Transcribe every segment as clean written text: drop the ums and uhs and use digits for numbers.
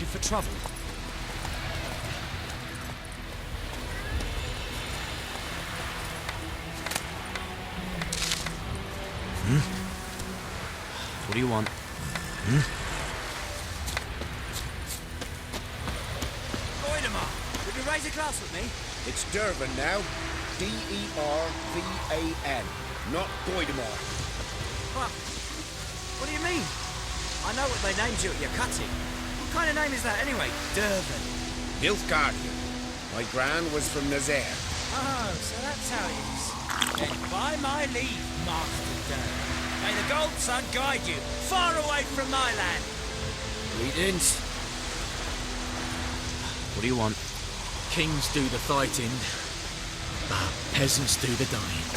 looking for trouble? What do you want? Goidemar, would you raise a glass with me? It's Dervan now. D-E-R-V-A-N. Not Goidemar. What do you mean? I know what they named you at your cutting. What kind of name is that anyway? Dervan. Nilfgaardian. My gran was from Nazaire. Oh, so that's how it is. Then by my leave, Master Dervan. May the Gold Sun guide you far away from my land. Greetings. What do you want? Kings do the fighting, peasants do the dying.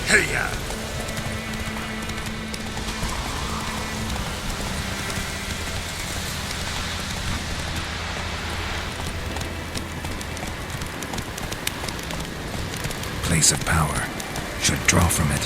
Hey-ya! Place of power. Should draw from it.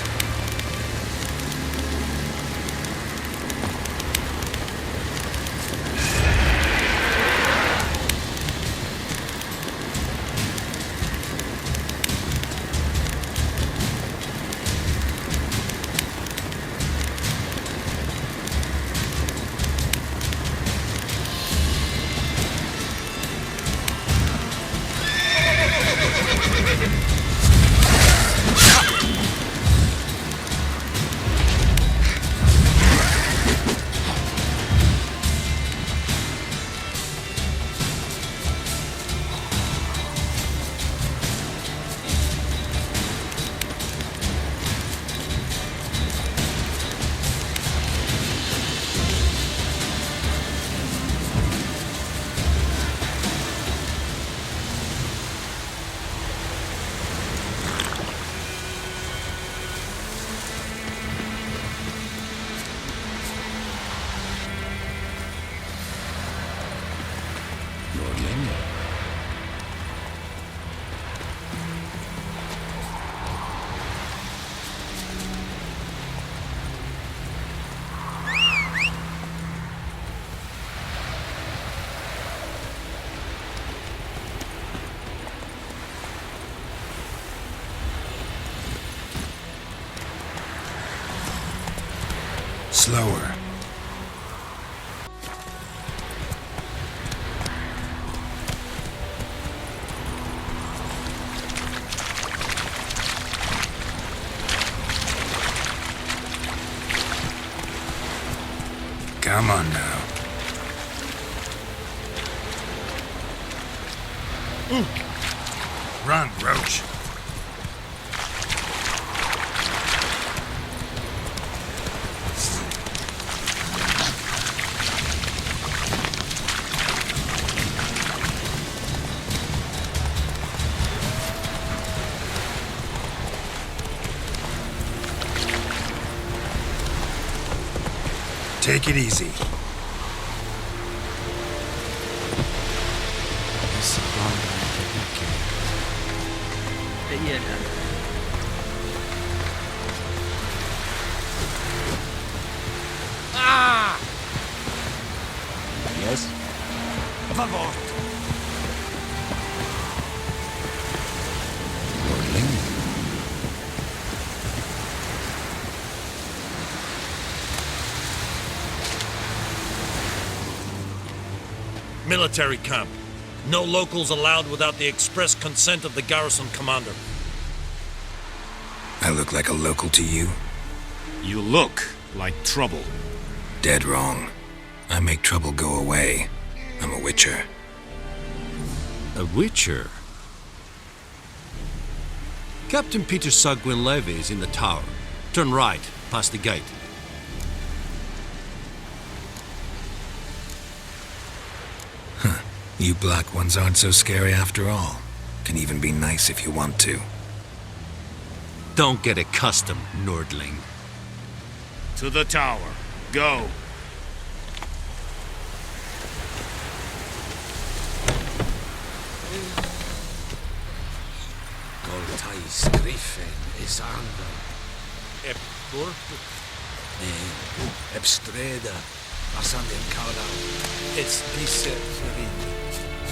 Slower. Come on now. Run, Roach. Take it easy. Ah! Yes? Por favor. Military camp. No locals allowed without the express consent of the garrison commander. I look like a local to you? You look like trouble. Dead wrong. I make trouble go away. I'm a witcher. A witcher? Captain Peter Sagwin Levy is in the tower. Turn right, past the gate. You black ones aren't so scary after all. Can even be nice if you want to. Don't get accustomed, Nordling. To the tower. Go. Goltais griffen is ander. Ep corpo. Ebstreda. Pasan den Kaudau. Es disse ferin.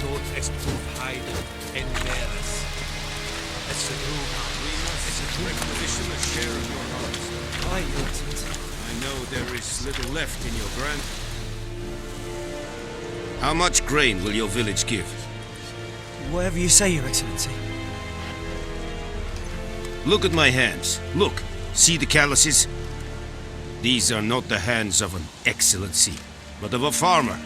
Tot est heiden en meres. Es a ruma. It's a requisition a share of your hearts. Aye, Lieutenant. I know there is little left in your grant. How much grain will your village give? Whatever you say, Your Excellency. Look at my hands. Look. See the calluses? These are not the hands of an excellency, but of a farmer.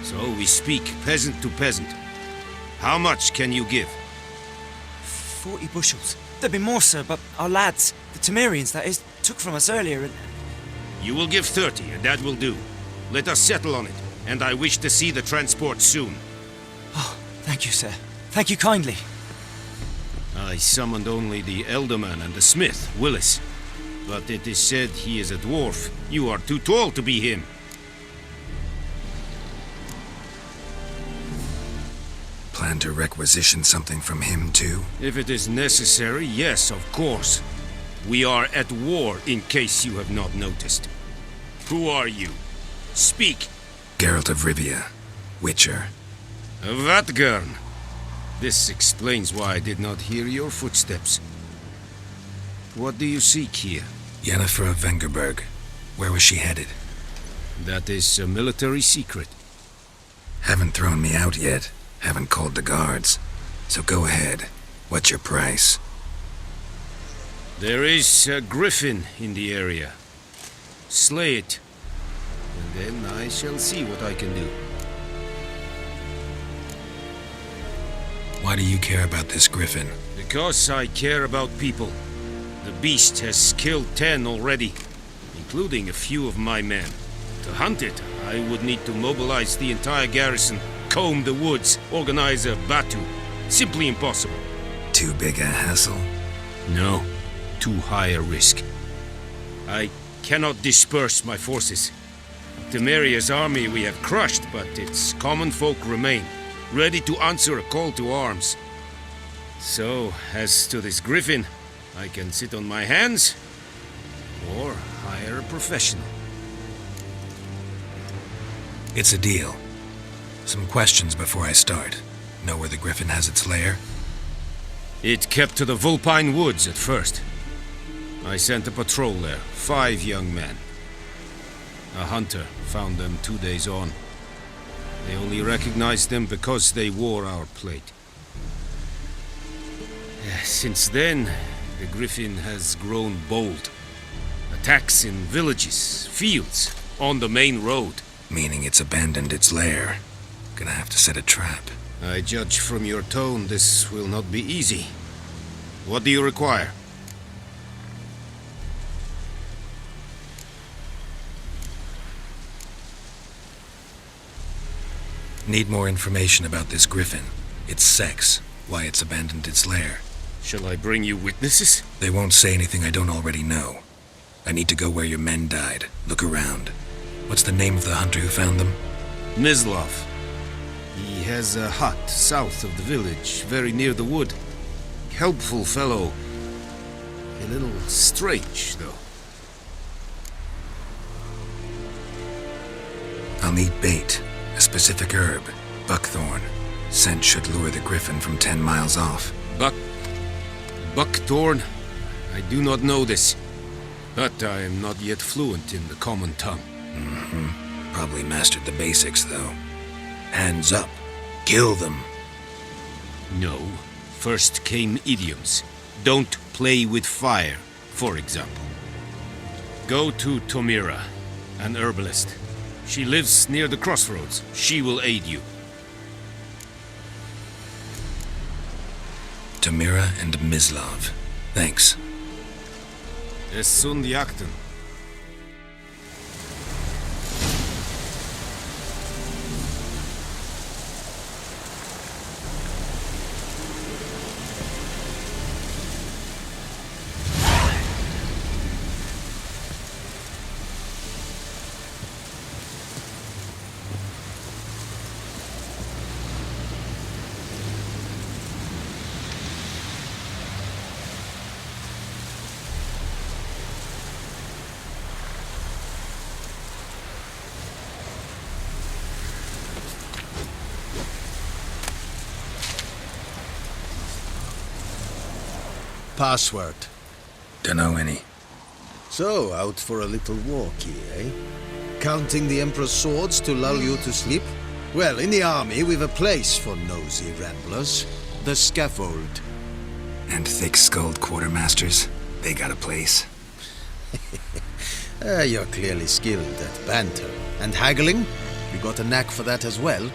So we speak peasant to peasant. How much can you give? 40 bushels. There'd be more, sir, but our lads, the Temerians, that is, took from us earlier and... You will give 30, and that will do. Let us settle on it, and I wish to see the transport soon. Oh, thank you, sir. Thank you kindly. I summoned only the Elderman and the smith, Willis. But it is said he is a dwarf. You are too tall to be him. Plan to requisition something from him too? If it is necessary, yes, of course. We are at war, in case you have not noticed. Who are you? Speak. Geralt de Rivia, Witcher. Vatgern. This explains why I did not hear your footsteps. What do you seek here? Yennefer de Vengerberg. Where was she headed? That is a military secret. Haven't thrown me out yet. Haven't called the guards. So go ahead. What's your price? There is a griffin in the area. Slay it, and then I shall see what I can do. Why do you care about this griffin? Because I care about people. The beast has killed 10 already, including a few of my men. To hunt it, I would need to mobilize the entire garrison, comb the woods, organize a batu. Simply impossible. Too big a hassle? No, too high a risk. I cannot disperse my forces. Temeria's army we have crushed, but its common folk remain, ready to answer a call to arms. So, as to this griffin, I can sit on my hands, or hire a professional. It's a deal. Some questions before I start. Know where the griffin has its lair? It kept to the Vulpine Woods at first. I sent a patrol there, 5 young men. A hunter found them 2 days on. They only recognized them because they wore our plate. Since then, the griffin has grown bold. Attacks in villages, fields, on the main road. Meaning it's abandoned its lair. Gonna have to set a trap. I judge from your tone this will not be easy. What do you require? Need more information about this griffin. Its sex, why it's abandoned its lair. Shall I bring you witnesses? They won't say anything I don't already know. I need to go where your men died. Look around. What's the name of the hunter who found them? Mislov. He has a hut south of the village, very near the wood. Helpful fellow. A little strange, though. I'll need bait. A specific herb. Buckthorn. Scent should lure the griffin from 10 miles off. Buckthorn? I do not know this. But I am not yet fluent in the common tongue. Probably mastered the basics, though. Hands up. Kill them. No. First came idioms. Don't play with fire, for example. Go to Tomira, an herbalist. She lives near the crossroads. She will aid you. Tomira and Mislav. Thanks. Es sunt jakten. Password. Dunno any. So, out for a little walkie, eh? Counting the Emperor's swords to lull you to sleep? Well, in the army, we've a place for nosy ramblers. The scaffold. And thick-skulled quartermasters. They got a place. You're clearly skilled at banter. And haggling? You got a knack for that as well?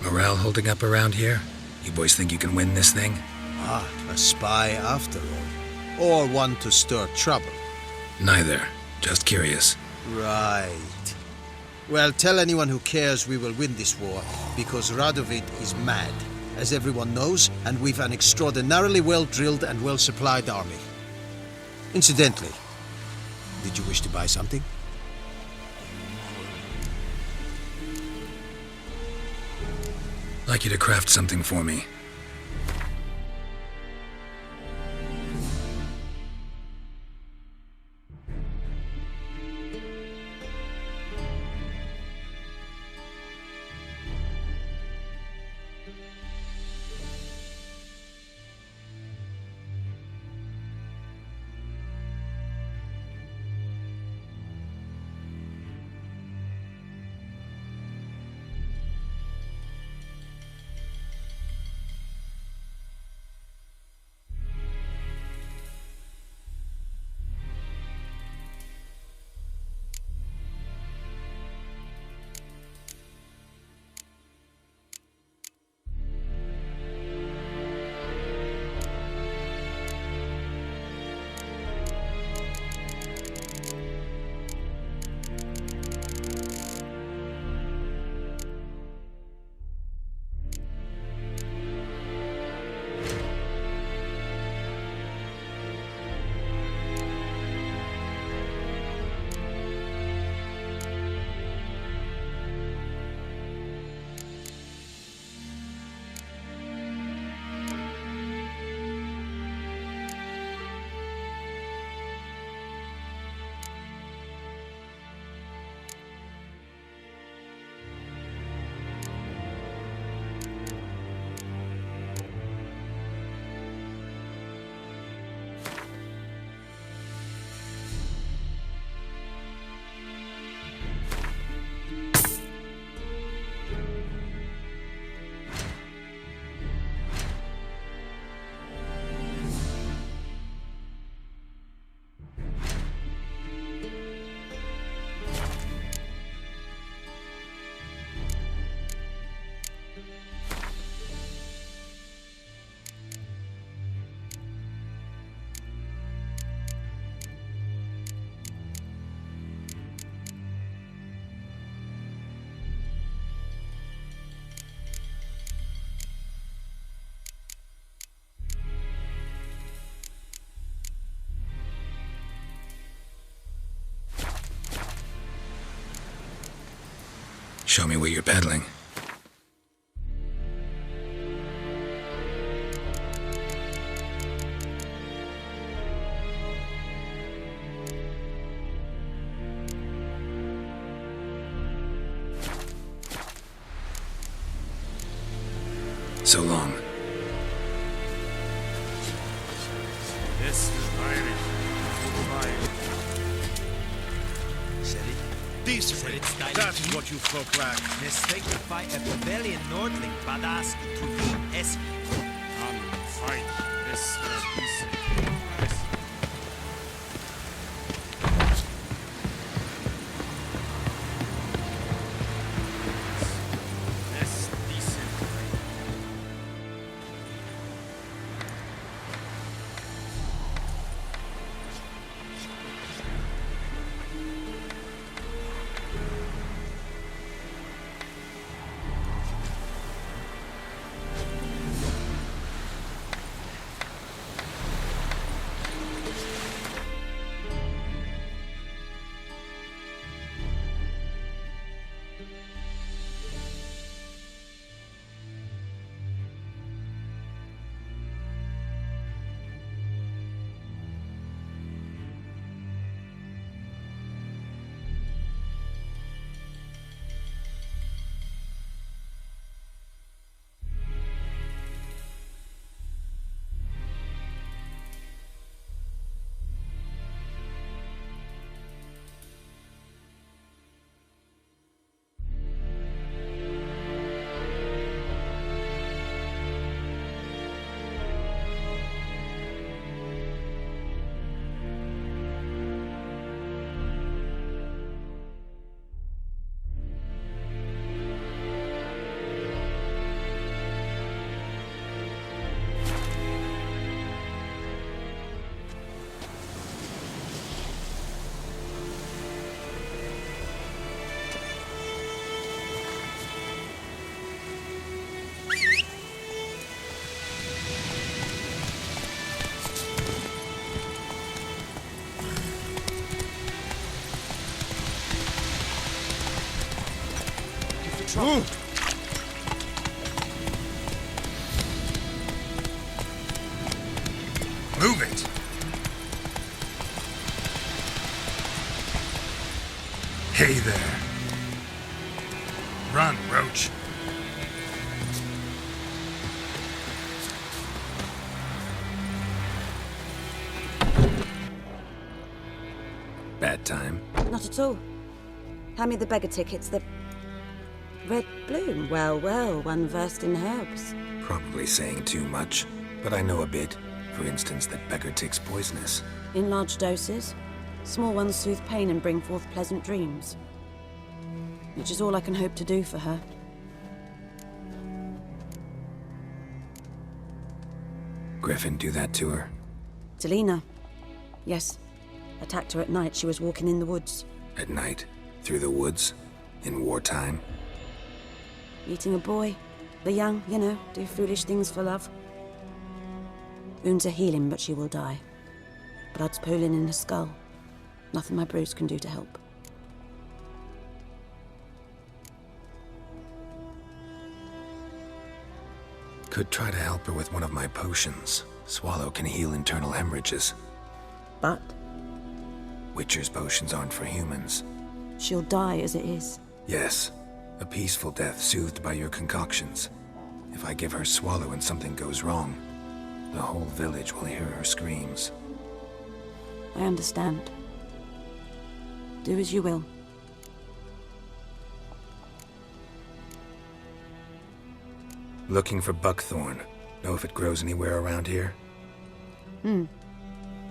Morale holding up around here? You boys think you can win this thing? Ah, a spy after all. Or one to stir trouble. Neither. Just curious. Right. Well, tell anyone who cares we will win this war, because Radovid is mad, as everyone knows, and we've an extraordinarily well-drilled and well-supplied army. Incidentally, did you wish to buy something? Like you to craft something for me. Show me where you're peddling. So long. Yes, Irish. Decently. That's what you folk lack. Mistake to fight a rebellion Nordling, badass to win es. Fight. This Move! Move it! Hey there. Run, Roach. Bad time? Not at all. Hand me the beggar tickets, the red bloom. Well, well, one versed in herbs. Probably saying too much, but I know a bit. For instance, that beggar tick's poisonous. In large doses. Small ones soothe pain and bring forth pleasant dreams. Which is all I can hope to do for her. Griffin do that to her? Ithlinne. Yes. Attacked her at night. She was walking in the woods. At night? Through the woods? In wartime? Eating a boy. The young, you know, do foolish things for love. Wounds are healing, but she will die. Blood's pooling in her skull. Nothing my bruise can do to help. Could try to help her with one of my potions. Swallow can heal internal hemorrhages. But Witcher's potions aren't for humans. she'll die as it is. Yes, a peaceful death soothed by your concoctions. If I give her Swallow and something goes wrong, the whole village will hear her screams. I understand. Do as you will. Looking for buckthorn. Know if it grows anywhere around here?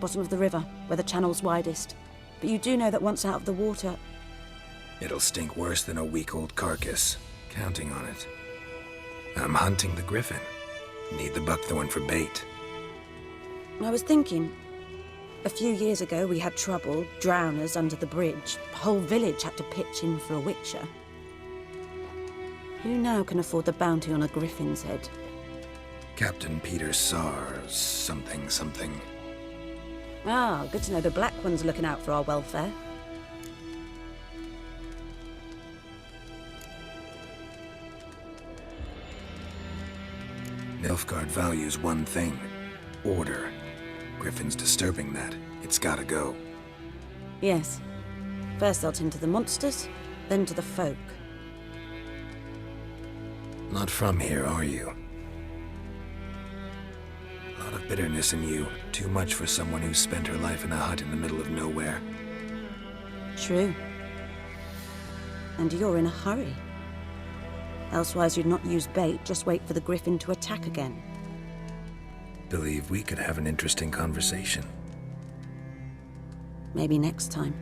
Bottom of the river, where the channel's widest. But you do know that once out of the water... It'll stink worse than a week-old carcass. Counting on it. I'm hunting the griffin. Need the buckthorn for bait. I was thinking... A few years ago we had trouble, drowners under the bridge. The whole village had to pitch in for a witcher. Who now can afford the bounty on a griffin's head? Captain Peter Sars, something. Ah, good to know the Black One's looking out for our welfare. Nilfgaard values one thing. Order. Griffin's disturbing that. It's gotta go. Yes. First they'll tend to the monsters, then to the folk. Not from here, are you? A lot of bitterness in you. Too much for someone who spent her life in a hut in the middle of nowhere. True. And you're in a hurry. Elsewise you'd not use bait, just wait for the griffin to attack again. Believe we could have an interesting conversation. Maybe next time.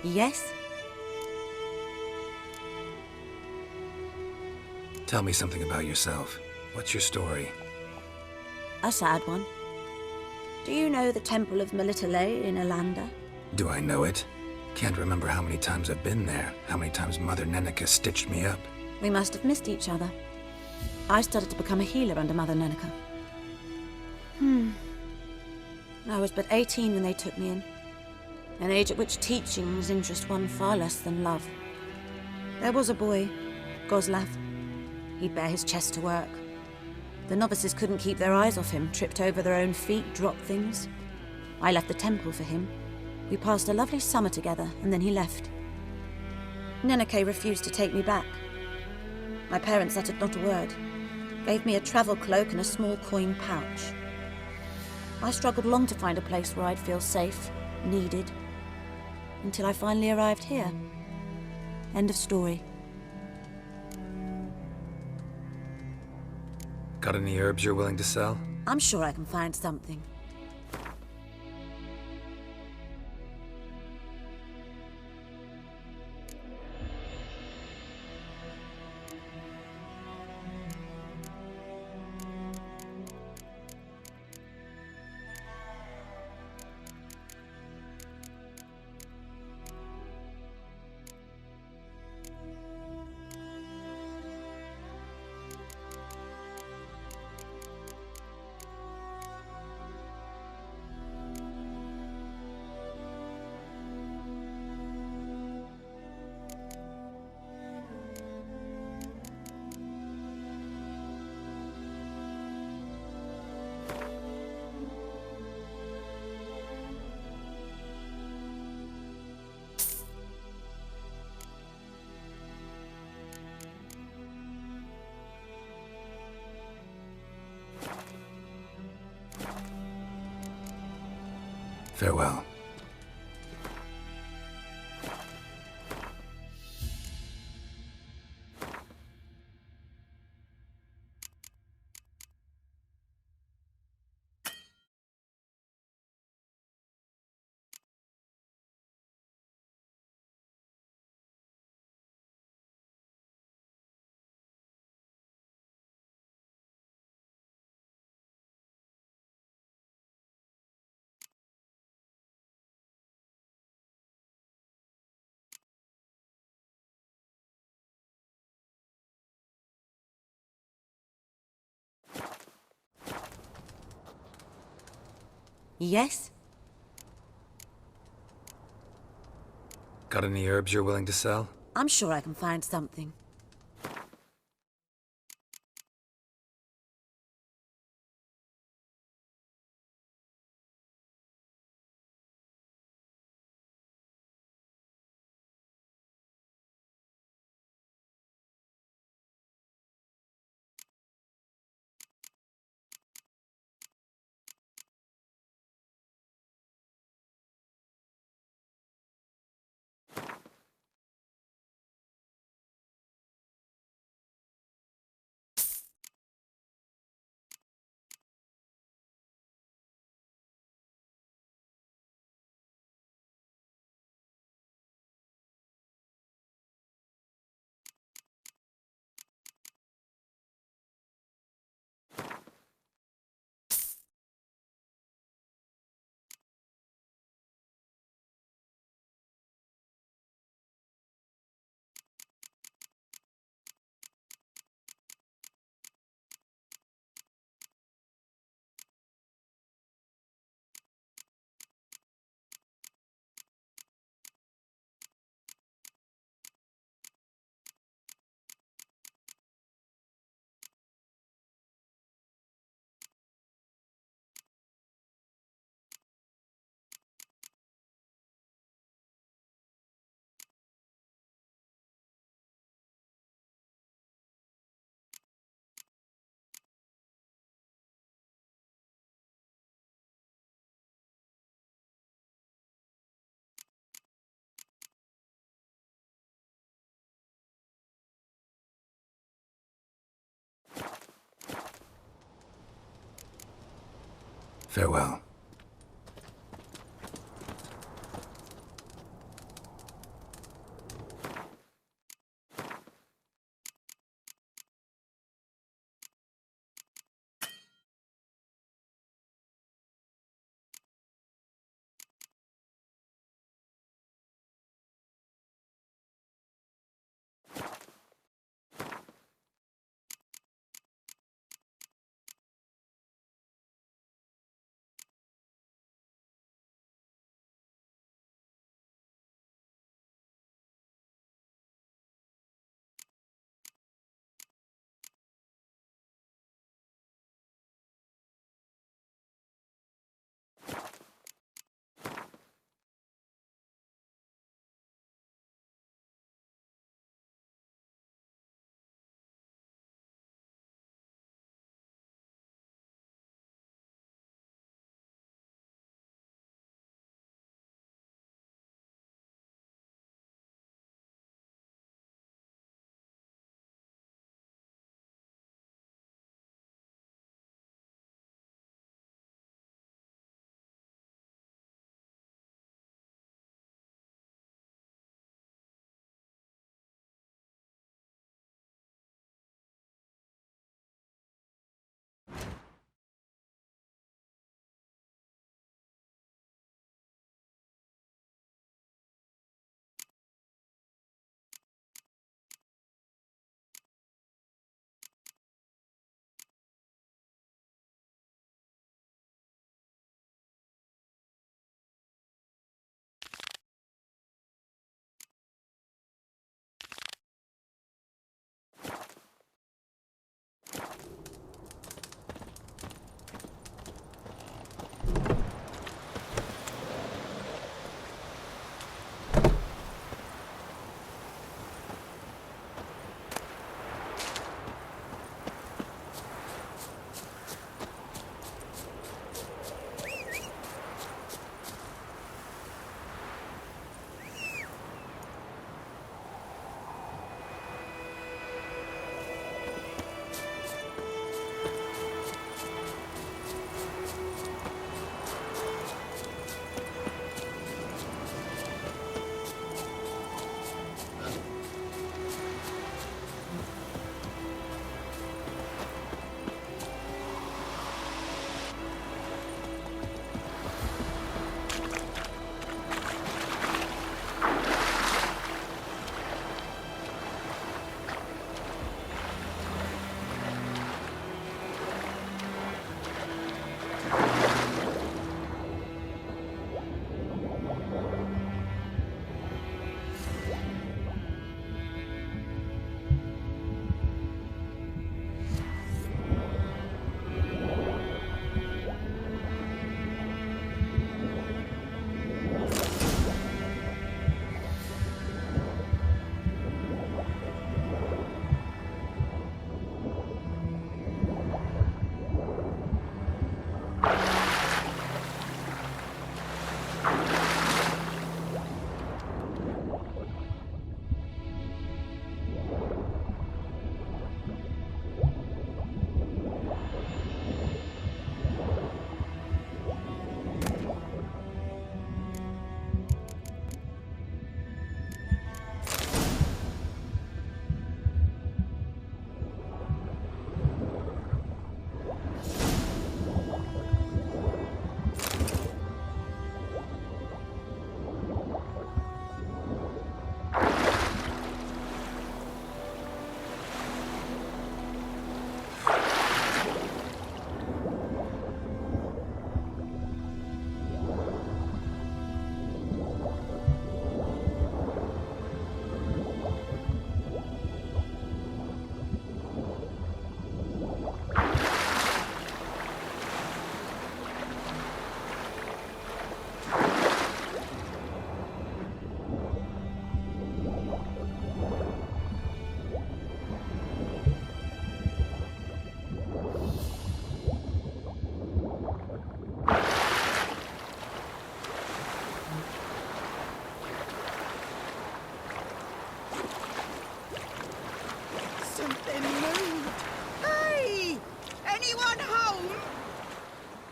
Yes? Tell me something about yourself. What's your story? A sad one. Do you know the Temple of Melitele in Alanda? Do I know it? Can't remember how many times I've been there, how many times Mother Neneka stitched me up. We must have missed each other. I started to become a healer under Mother Neneka. I was but 18 when they took me in. An age at which teachings interest one far less than love. There was a boy, Goslav. He'd bare his chest to work. The novices couldn't keep their eyes off him, tripped over their own feet, dropped things. I left the temple for him. We passed a lovely summer together, and then he left. Neneke refused to take me back. My parents uttered not a word, gave me a travel cloak and a small coin pouch. I struggled long to find a place where I'd feel safe, needed, until I finally arrived here. End of story. Got any herbs you're willing to sell? I'm sure I can find something. Farewell. Yes? Got any herbs you're willing to sell? I'm sure I can find something. Farewell.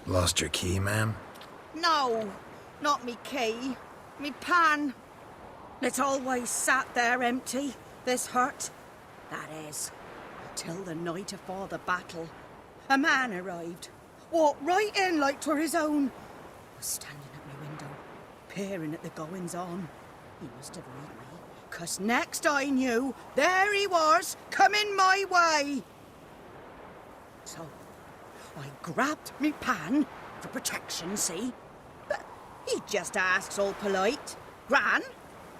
Lost your key, ma'am? No, not me key. Me pan. It's always sat there empty, this hut. That is, till the night afore the battle. A man arrived. Walked right in like 'twere his own. Was standing at my window, peering at the goings-on. He must have read me, 'cause next I knew, there he was, coming my way. So, I grabbed me pan, for protection, see? But he just asks all polite, Gran,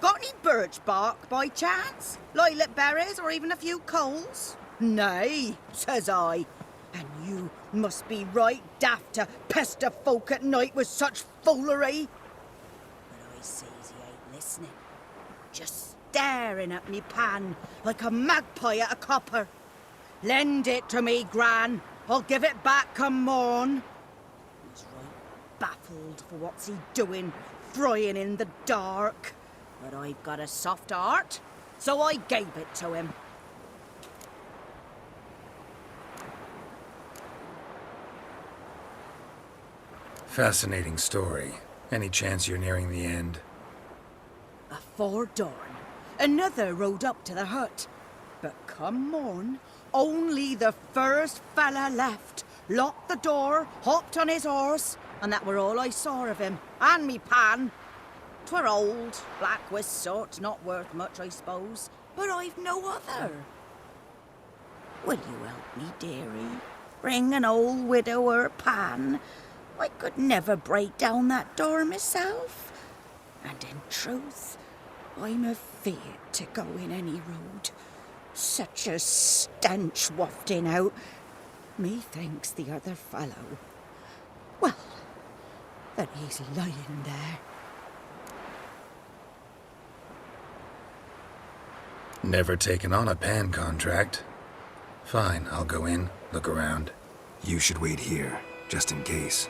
got any birch bark by chance? Lilac berries or even a few coals? Nay, says I. And you must be right daft to pester folk at night with such foolery. But I sees he ain't listening. Just staring at me pan like a magpie at a copper. Lend it to me, Gran. I'll give it back come morn. He's right baffled for what's he doing, frying in the dark. But I've got a soft heart, so I gave it to him. Fascinating story. Any chance you're nearing the end? Afore dawn, another rode up to the hut. But come morn, only the first fella left, locked the door, hopped on his horse, and that were all I saw of him, and me pan. 'Twere old, black with soot, not worth much, I suppose, but I've no other. Will you help me, dearie? Bring an old widower pan. I could never break down that door myself. And in truth, I'm afeard to go in any road. Such a stench wafting out. Methinks the other fellow, well, that he's lying there. Never taken on a pan contract. Fine, I'll go in, look around. You should wait here, just in case.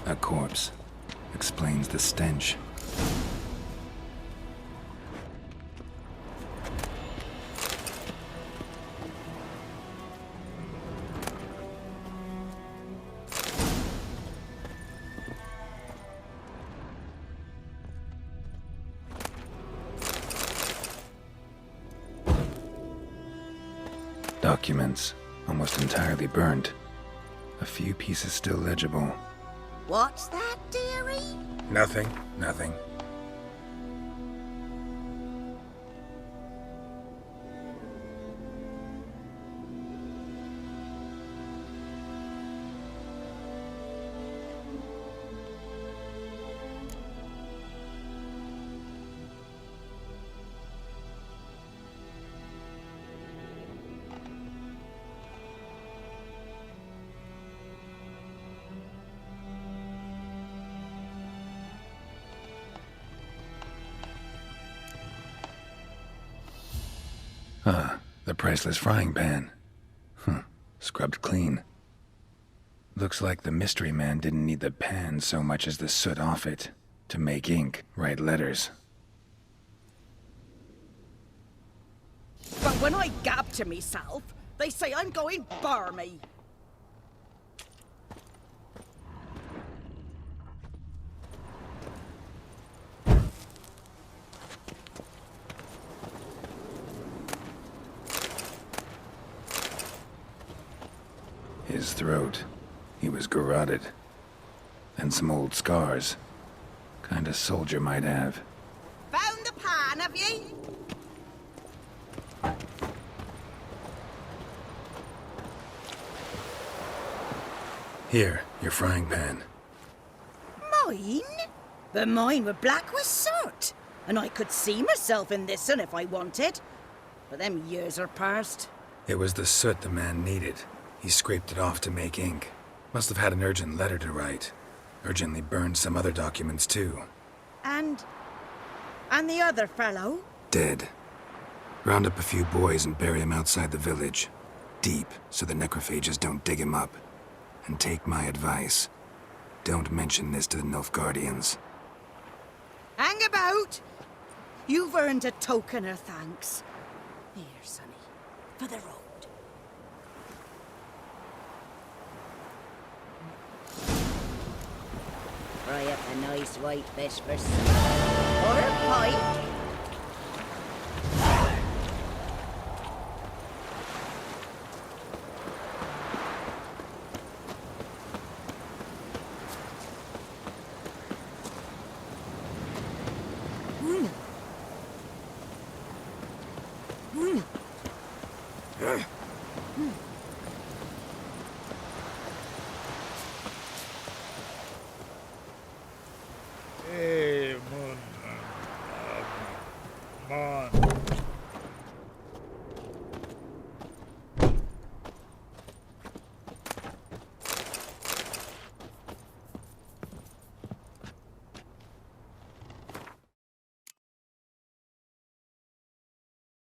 A corpse. Explains the stench. Documents, almost entirely burnt. A few pieces still legible. What's that, dearie? Nothing. The priceless frying pan. Scrubbed clean. Looks like the mystery man didn't need the pan so much as the soot off it to make ink, write letters. But when I gab to myself, they say I'm going barmy. His throat. He was garroted. And some old scars. Kind of soldier might have. Found the pan, have ye? Here, your frying pan. Mine? But mine were black with soot. And I could see myself in this one if I wanted. But them years are past. It was the soot the man needed. He scraped it off to make ink. Must have had an urgent letter to write. Urgently burned some other documents too. And the other fellow? Dead. Round up a few boys and bury him outside the village. Deep, so the necrophages don't dig him up. And take my advice. Don't mention this to the Nilfgaardians. Hang about! You've earned a token of thanks. Here, sonny, for the road. Fry up a nice white fish for supper. Or a pike.